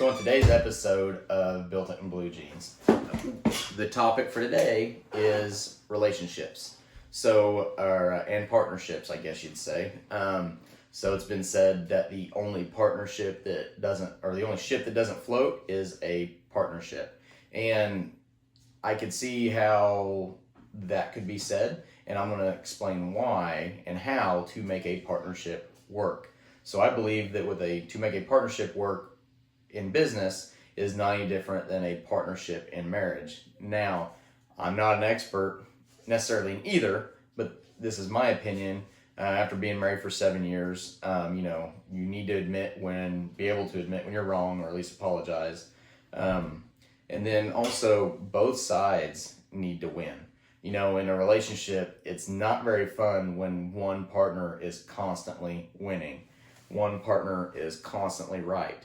So in today's episode of Built It in Blue Jeans, the topic for today is relationships. And partnerships, I guess you'd say. So it's been said that the only partnership that doesn't, or the only ship that doesn't float is a partnership. And I could see how that could be said, and I'm going to explain why and how to make a partnership work. So I believe that to make a partnership work in business is not any different than a partnership in marriage. Now, I'm not an expert necessarily in either, but this is my opinion. After being married for 7 years, you need to be able to admit when you're wrong, or at least apologize. And then also both sides need to win. In a relationship, it's not very fun when one partner is constantly winning. One partner is constantly right.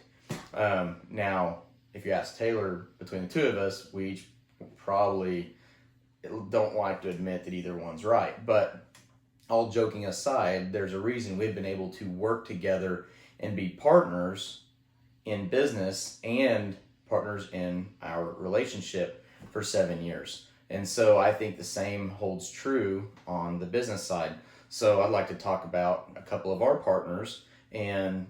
Now, if you ask Taylor, between the two of us, we each probably don't like to admit that either one's right. But all joking aside, there's a reason we've been able to work together and be partners in business and partners in our relationship for 7 years. And so I think the same holds true on the business side. So I'd like to talk about a couple of our partners and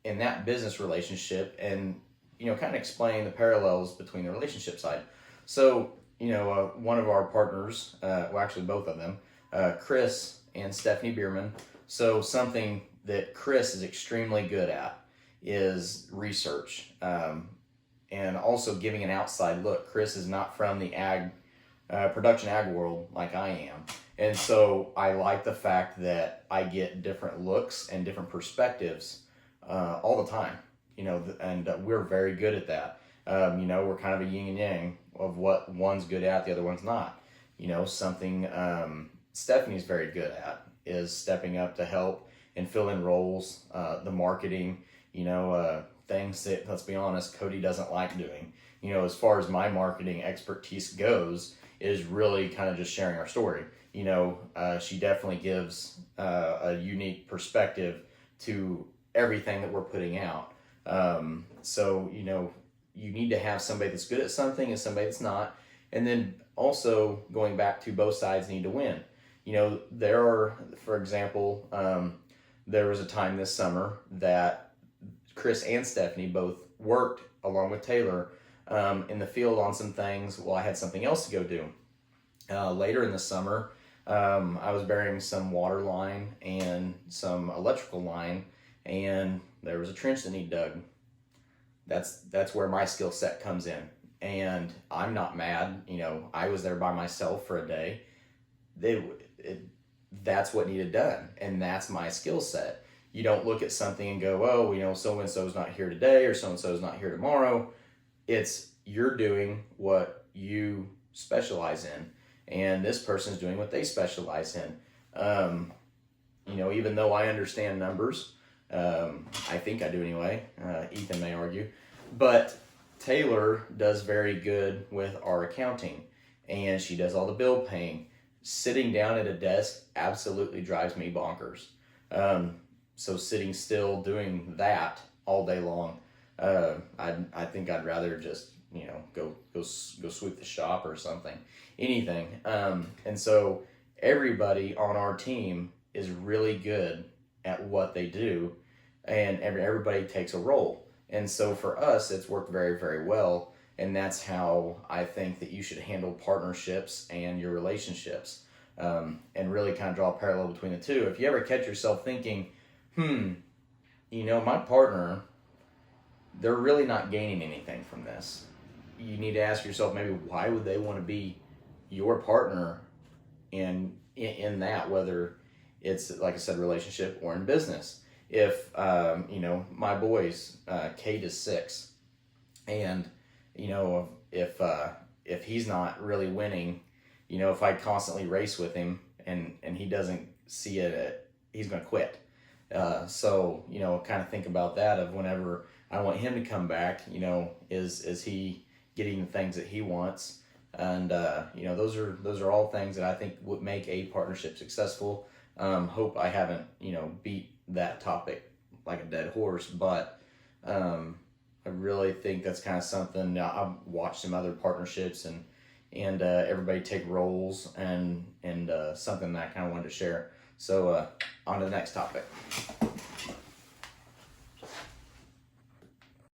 in that business relationship and, kind of explain the parallels between the relationship side. So, one of our partners, actually both of them, Chris and Stephanie Bierman. So something that Chris is extremely good at is research, and also giving an outside look. Chris is not from the production ag world like I am. And so I like the fact that I get different looks and different perspectives all the time, and we're very good at that. We're kind of a yin and yang of what one's good at, the other one's not. Something Stephanie's very good at is stepping up to help and fill in roles, the marketing, things that, let's be honest, Cody doesn't like doing. As far as my marketing expertise goes, is really kind of just sharing our story. She definitely gives a unique perspective to everything that we're putting out. So, you need to have somebody that's good at something and somebody that's not. And then also going back to both sides need to win. For example, there was a time this summer that Chris and Stephanie both worked along with Taylor in the field on some things while I had something else to go do. Later in the summer, I was burying some water line and some electrical line, and there was a trench that needed dug. That's where my skill set comes in. And I'm not mad. I was there by myself for a day. That's what needed done, and that's my skill set. You don't look at something and go, oh, so-and-so's not here today or so-and-so's not here tomorrow. It's you're doing what you specialize in, and this person's doing what they specialize in. Even though I understand numbers, I think I do anyway. Ethan may argue, but Taylor does very good with our accounting, and she does all the bill paying. Sitting down at a desk absolutely drives me bonkers. So sitting still doing that all day long, I think I'd rather just go sweep the shop or something, anything. And so everybody on our team is really good at what they do, and everybody takes a role. And so for us, it's worked very, very well. And that's how I think that you should handle partnerships and your relationships, and really kind of draw a parallel between the two. If you ever catch yourself thinking, my partner, they're really not gaining anything from this. You need to ask yourself, maybe why would they want to be your partner in that, whether it's, like I said, relationship or in business. If, my boys, Kate is 6, and, if he's not really winning, if I constantly race with him and he doesn't see it, he's going to quit. So, kind of think about that of whenever I want him to come back, is he getting the things that he wants? And, those are all things that I think would make a partnership successful. Hope I haven't, beat that topic like a dead horse, but, really think that's kind of something. I've watched some other partnerships and everybody take roles and something that I kind of wanted to share. So on to the next topic.